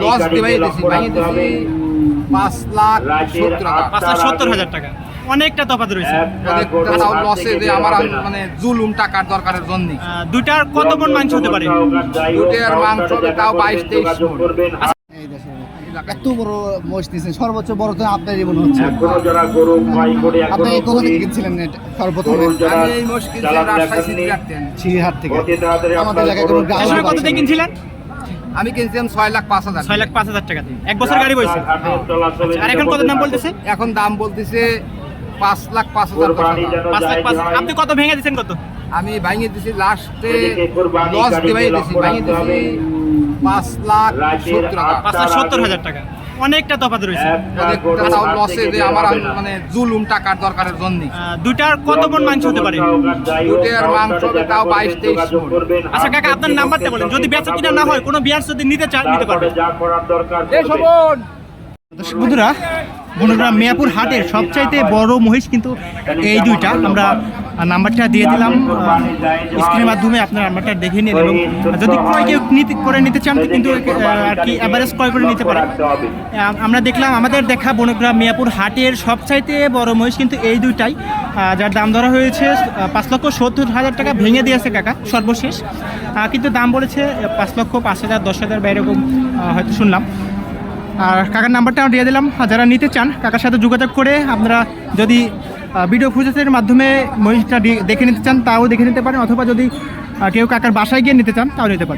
Loss দিবাই দিছি ভাঙি দিছি 5,70,000 টাকা। অনেকটা তফাৎ রয়েছে। তাও লসে যে আমার মানে জুলুম টাকার দরকারের জন্য। দুইটার কত মণ মাংস হতে পারে? দুটের মাংস তাও 22-23 মণ। এত বড় মহিষ নিয়েছেন, সর্বোচ্চ বড় তো আপনারই মনে হচ্ছে। আপনি আপনি কোথা থেকে কিনছিলেন সর্বপ্রথম? আমি এই মহিষ কিনছি রাজশাহী চিড়িহাট থেকে। আমাদের এলাকায় কোনো গ্রাহক আসলে কত দিয়ে কিনছিলেন? আমি কিনছিলাম 6,05,000। 6,05,000 টাকা দিয়ে। এক বছর গাড়ি বইছে। আর এখন কত দাম বলতেছে? এখন দাম বলতেছে 5,05,000 টাকা। 5,05,000। আপনি কত ভেঙে দিচ্ছেন কত? আমি ভাঙিয়ে দিছি লাস্টে লস দিবাই দিছি ভাঙিয়ে দিছি 5,70,000 টাকা। 5,70,000 টাকা। অনেকটা তফাৎ রয়েছে। তাও লসে যে আমার মানে জুলুম টাকার দরকারের জন্য। দুইটার কত মণ মাংস হতে পারে? দুটের মাংস তাও 22-23 মণ। আচ্ছা কাকা, আপনার নাম্বারটা বলেন। যদি বেচা কিনা না হয়, কোনো বিয়ার যদি নিতে চায় নিতে পারবে। এই শোভন দর্শক বন্ধুরা, বনগ্রাম মিয়াপুর হাটের সবচাইতে বড় মহিষ কিন্তু এই দুইটা। আমরা নাম্বারটা দিয়ে দিলাম স্ক্রিনের মাধ্যমে, আপনার নাম্বারটা দেখে নিন এবং যদি ক্রয় কেউ করে নিতে চান কিন্তু আর কি অ্যাভারেজ ক্রয় করে নিতে পারে। আমরা দেখলাম আমাদের দেখা বনগ্রাম মিয়াপুর হাটের সবচাইতে বড় মহিষ কিন্তু এই দুইটাই, যার দাম ধরা হয়েছে 5,70,000 টাকা। ভেঙে দিয়েছে কাকা সর্বশেষ, কিন্তু দাম বলেছে 5,05,000, 10,000 বা এরকম হয়তো শুনলাম। আর কাকার নাম্বারটা দিয়ে দিলাম, যারা নিতে চান কাকার সাথে যোগাযোগ করে আপনারা যদি ভিডিও ফুটেজের মাধ্যমে মহিষটা দেখে নিতে চান তাও দেখে নিতে পারেন, অথবা যদি কেউ কাকার বাসায় গিয়ে নিতে চান তাও নিতে পারেন।